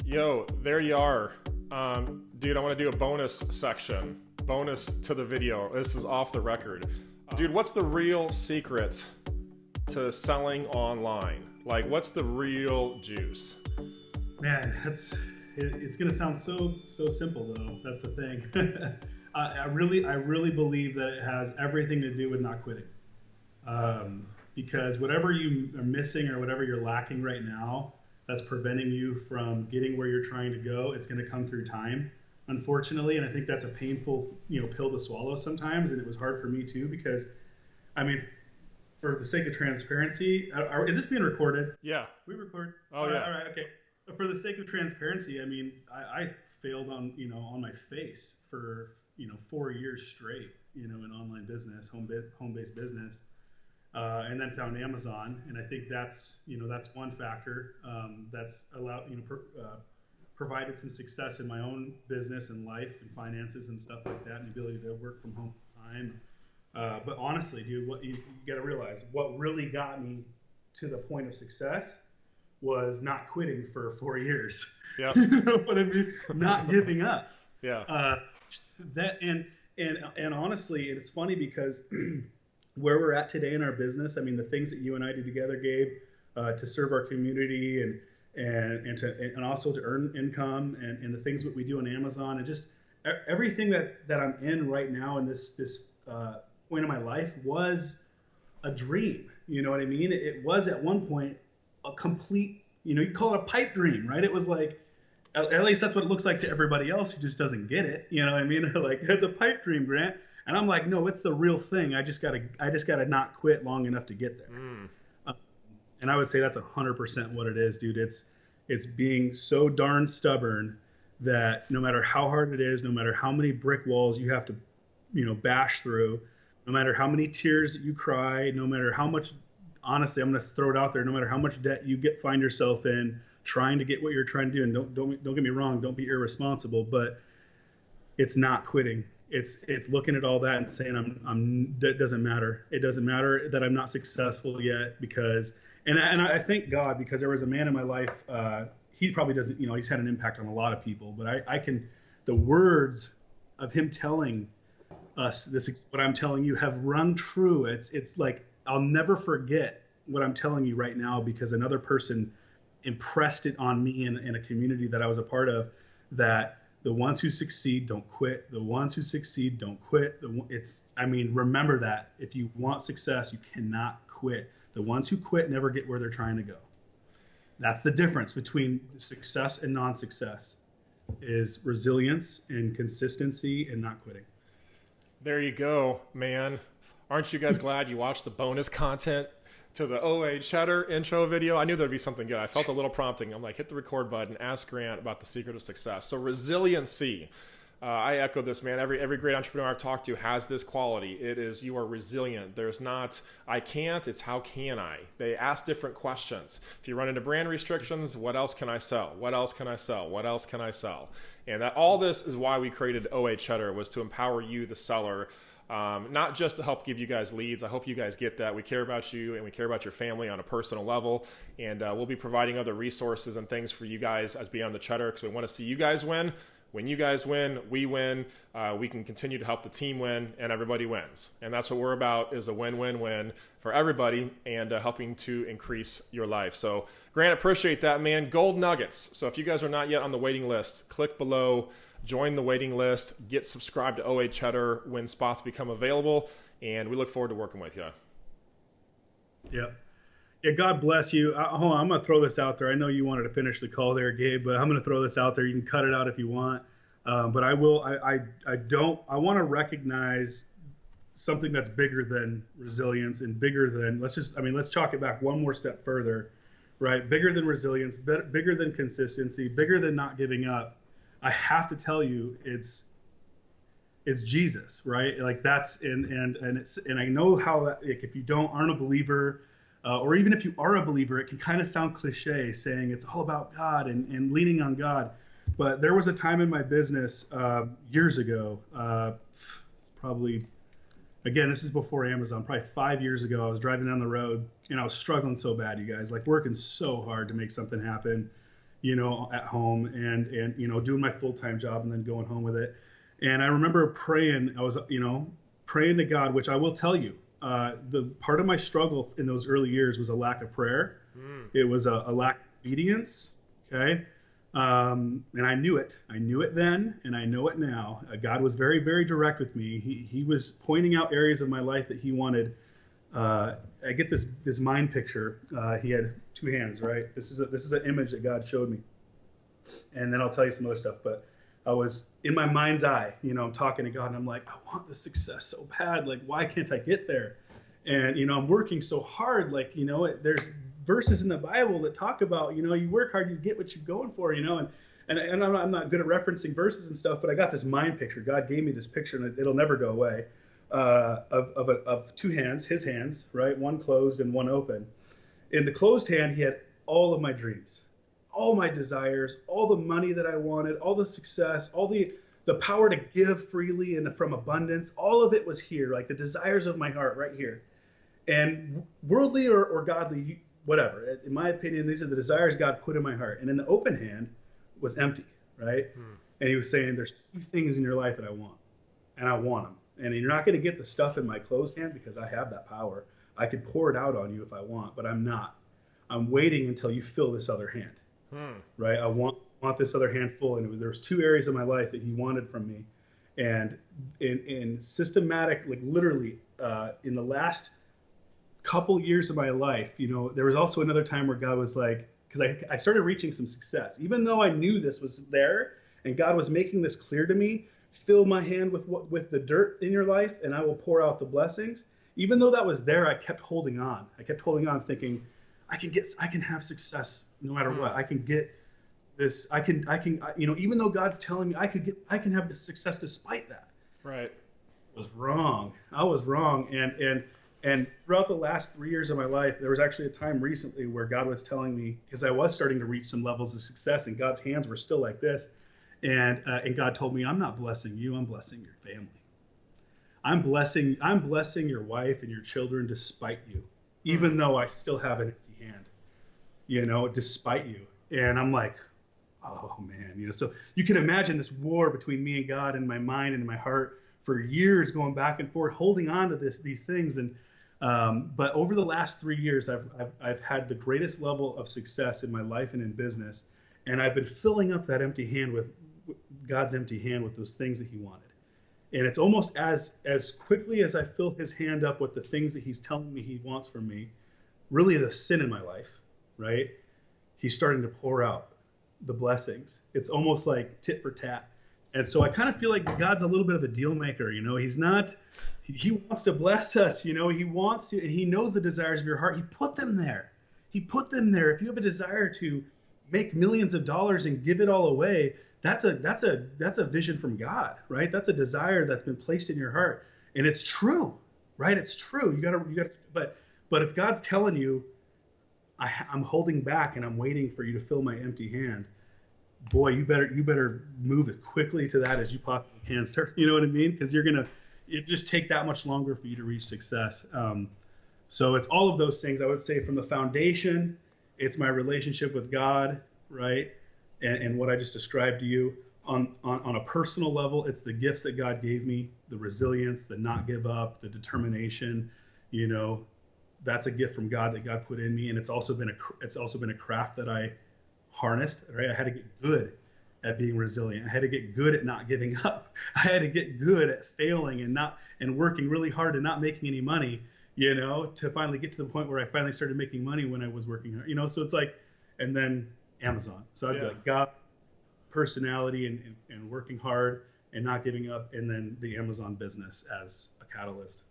Yo, there you are. Dude, I want to do a bonus section. Bonus to the video. This is off the record. Dude, what's the real secret to selling online? Like, what's the real juice? Man, it's gonna sound so simple though. That's the thing. I really believe that it has everything to do with not quitting. Because whatever you are missing or whatever you're lacking right now, that's preventing you from getting where you're trying to go, it's going to come through time, unfortunately. And I think that's a painful, pill to swallow sometimes. And it was hard for me too, because I mean, for the sake of transparency, is this being recorded? Yeah. We record. Oh, yeah. All right. Okay. For the sake of transparency, I mean, I failed on my face for, 4 years straight, in online business, home-based business. And then found Amazon, and I think that's one factor that's allowed provided some success in my own business and life and finances and stuff like that, and the ability to work from home time. But honestly, dude, what you got to realize, what really got me to the point of success was not quitting for 4 years. Yeah, you know what I mean? Not giving up. Yeah. And honestly, it's funny because where we're at today in our business, I mean, the things that you and I do together, Gabe, to serve our community and also to earn income and the things that we do on Amazon and just everything that I'm in right now in this point of my life was a dream. You know what I mean? It was at one point a complete, you call it a pipe dream, right? It was like, at least that's what it looks like to everybody else who just doesn't get it. You know what I mean? They're like, it's a pipe dream, Grant. And I'm like, no, it's the real thing. I just gotta not quit long enough to get there. And I would say that's 100% what it is, dude. It's being so darn stubborn that no matter how hard it is, no matter how many brick walls you have to, bash through, no matter how many tears that you cry, no matter how much, honestly, I'm gonna throw it out there, no matter how much debt you find yourself in trying to get what you're trying to do. And don't get me wrong, don't be irresponsible, but it's not quitting. It's looking at all that and saying that doesn't matter. It doesn't matter that I'm not successful yet because and I thank God because there was a man in my life. He probably doesn't, he's had an impact on a lot of people, but the words of him telling us this, what I'm telling you, have rung true. It's like I'll never forget what I'm telling you right now because another person impressed it on me in a community that I was a part of, that the ones who succeed don't quit. The ones who succeed don't quit. Remember that. If you want success, you cannot quit. The ones who quit never get where they're trying to go. That's the difference between success and non-success, is resilience and consistency and not quitting. There you go, man. Aren't you guys glad you watched the bonus content to the OA Cheddar intro video? I knew there'd be something good. I felt a little prompting. I'm like, hit the record button, ask Grant about the secret of success. So resiliency. I echo this, man. Every great entrepreneur I've talked to has this quality. It is, you are resilient. There's not, I can't, it's how can I? They ask different questions. If you run into brand restrictions, what else can I sell? What else can I sell? What else can I sell? And all this is why we created OA Cheddar, was to empower you, the seller, not just to help give you guys leads. I hope you guys get that. We care about you and we care about your family on a personal level. And we'll be providing other resources and things for you guys as Beyond the Cheddar, because we want to see you guys win. When you guys win, we win. We can continue to help the team win, and everybody wins. And that's what we're about, is a win-win-win for everybody, and helping to increase your life. So Grant, appreciate that, man. Gold nuggets. So if you guys are not yet on the waiting list, click below. Join the waiting list, get subscribed to OA Cheddar when spots become available, and we look forward to working with you. Yep. Yeah, God bless you. Hold on, I'm going to throw this out there. I know you wanted to finish the call there, Gabe, but I'm going to throw this out there. You can cut it out if you want. But I will. I want to recognize something that's bigger than resilience and bigger than, let's chalk it back one more step further, right? Bigger than resilience, bigger than consistency, bigger than not giving up. I have to tell you, it's Jesus, right? Like that's and I know how that, like, if you aren't a believer, or even if you are a believer, it can kind of sound cliche saying it's all about God and leaning on God. But there was a time in my business years ago, probably, again, this is before Amazon, probably 5 years ago. I was driving down the road and I was struggling so bad, you guys, like working so hard to make something happen. at home and doing my full-time job and then going home with it. And I remember praying. I was, praying to God, which I will tell you, the part of my struggle in those early years was a lack of prayer. It was a lack of obedience. Okay. And I knew it. I knew it then, and I know it now. God was very, very direct with me. He was pointing out areas of my life that he wanted. I get this mind picture. He had two hands, right? This is an image that God showed me, and then I'll tell you some other stuff. But I was in my mind's eye, I'm talking to God, and I'm like, I want this success so bad. Like, why can't I get there? And I'm working so hard. Like, there's verses in the Bible that talk about, you work hard, you get what you're going for, and I'm not good at referencing verses and stuff, but I got this mind picture. God gave me this picture, and it'll never go away, of two hands, his hands, right? One closed and one open. In the closed hand, he had all of my dreams, all my desires, all the money that I wanted, all the success, all the power to give freely and from abundance. All of it was here, like the desires of my heart right here. And worldly or godly, whatever, in my opinion, these are the desires God put in my heart. And in the open hand was empty, right? And he was saying, there's two things in your life that I want, and I want them. And you're not going to get the stuff in my closed hand because I have that power. I could pour it out on you if I want, but I'm not. I'm waiting until you fill this other hand, right? I want this other hand full. And there was two areas of my life that he wanted from me. And in systematic, like literally in the last couple years of my life, there was also another time where God was like, because I started reaching some success, even though I knew this was there and God was making this clear to me. Fill my hand with the dirt in your life, and I will pour out the blessings. Even though that was there, I kept holding on. I kept holding on, thinking, I can have success no matter what. I can get this. I can. Even though God's telling me I can have this success despite that. Right. I was wrong. And throughout the last 3 years of my life, there was actually a time recently where God was telling me, because I was starting to reach some levels of success, and God's hands were still like this. And God told me, I'm not blessing you, I'm blessing your family. I'm blessing your wife and your children despite you, even though I still have an empty hand, despite you. And I'm like, oh man, so you can imagine this war between me and God in my mind and in my heart for years, going back and forth, holding on to these things. And but over the last 3 years, I've had the greatest level of success in my life and in business. And I've been filling up that empty hand with God's empty hand with those things that he wanted. And it's almost as quickly as I fill his hand up with the things that he's telling me he wants from me, really the sin in my life, right? He's starting to pour out the blessings. It's almost like tit for tat. And so I kind of feel like God's a little bit of a deal maker. He's not, he wants to bless us, he wants to, and he knows the desires of your heart. He put them there. If you have a desire to make millions of dollars and give it all away, that's a vision from God, right? That's a desire that's been placed in your heart, and it's true, right? It's true. You gotta. But if God's telling you, I'm holding back and I'm waiting for you to fill my empty hand, boy, you better move as quickly to that as you possibly can. Start, you know what I mean? Because it just take that much longer for you to reach success. So it's all of those things. I would say from the foundation, it's my relationship with God, right? And what I just described to you. On a personal level, it's the gifts that God gave me, the resilience, the not give up, the determination. That's a gift from God that God put in me, and it's also been a craft that I harnessed. Right, I had to get good at being resilient. I had to get good at not giving up. I had to get good at failing and working really hard and not making any money. To finally get to the point where I finally started making money when I was working hard. So it's like, and then Amazon. So I'd be like God, personality, and working hard and not giving up, and then the Amazon business as a catalyst.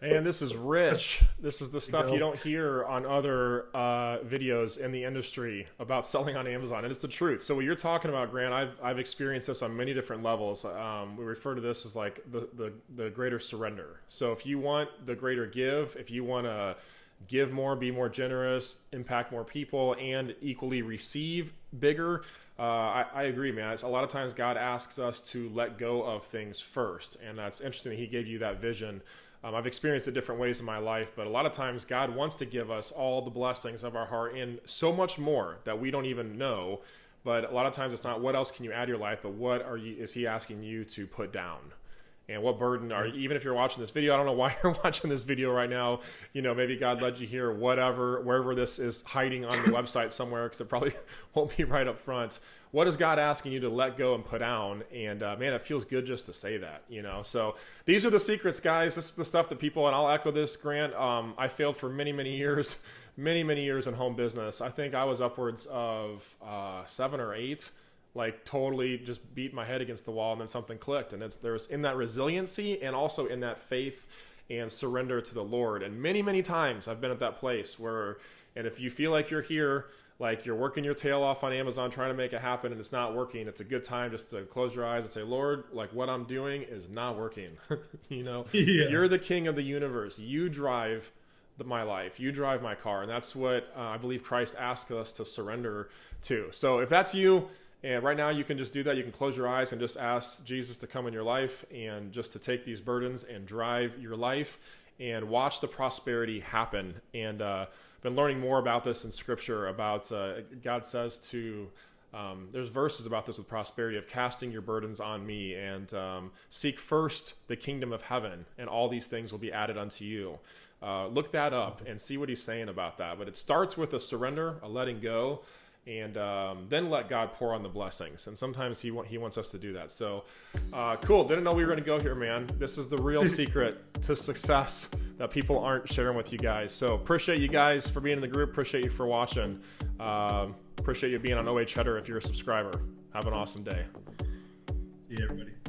And this is rich. This is the stuff you don't hear on other videos in the industry about selling on Amazon, and it's the truth. So what you're talking about, Grant, I've experienced this on many different levels. We refer to this as like the greater surrender. So if you want the greater give, if you want to give more, be more generous, impact more people, and equally receive bigger, I agree, man. A lot of times God asks us to let go of things first, and that's interesting that he gave you that vision I've experienced it different ways in my life, but a lot of times God wants to give us all the blessings of our heart and so much more that we don't even know. But a lot of times it's not what else can you add to your life, but what is he asking you to put down? And what burden are, even if you're watching this video, I don't know why you're watching this video right now. Maybe God led you here, wherever this is hiding on the website somewhere, because it probably won't be right up front. What is God asking you to let go and put down? And man, it feels good just to say that, So these are the secrets, guys. This is the stuff that people, and I'll echo this, Grant. I failed for many, many years, many years in home business. I think I was upwards of 7 or 8. Like totally just beat my head against the wall, and then something clicked. And there's in that resiliency and also in that faith and surrender to the Lord. And many times I've been at that place where, and if you feel like you're here, like you're working your tail off on Amazon trying to make it happen and it's not working, it's a good time just to close your eyes and say, Lord, like what I'm doing is not working. Yeah. You're the king of the universe. You drive my life. You drive my car. And that's what I believe Christ asks us to surrender to. So if that's you, and right now you can just do that. You can close your eyes and just ask Jesus to come in your life and just to take these burdens and drive your life and watch the prosperity happen. And I've been learning more about this in Scripture about God says to, there's verses about this with prosperity of casting your burdens on me and seek first the kingdom of heaven and all these things will be added unto you. Look that up and see what he's saying about that. But it starts with a surrender, a letting go, and then let God pour on the blessings. And sometimes he wants us to do that. So cool. Didn't know we were going to go here, man. This is the real secret to success that people aren't sharing with you guys. So appreciate you guys for being in the group. Appreciate you for watching. Appreciate you being on OA Cheddar if you're a subscriber. Have an awesome day. See you, everybody.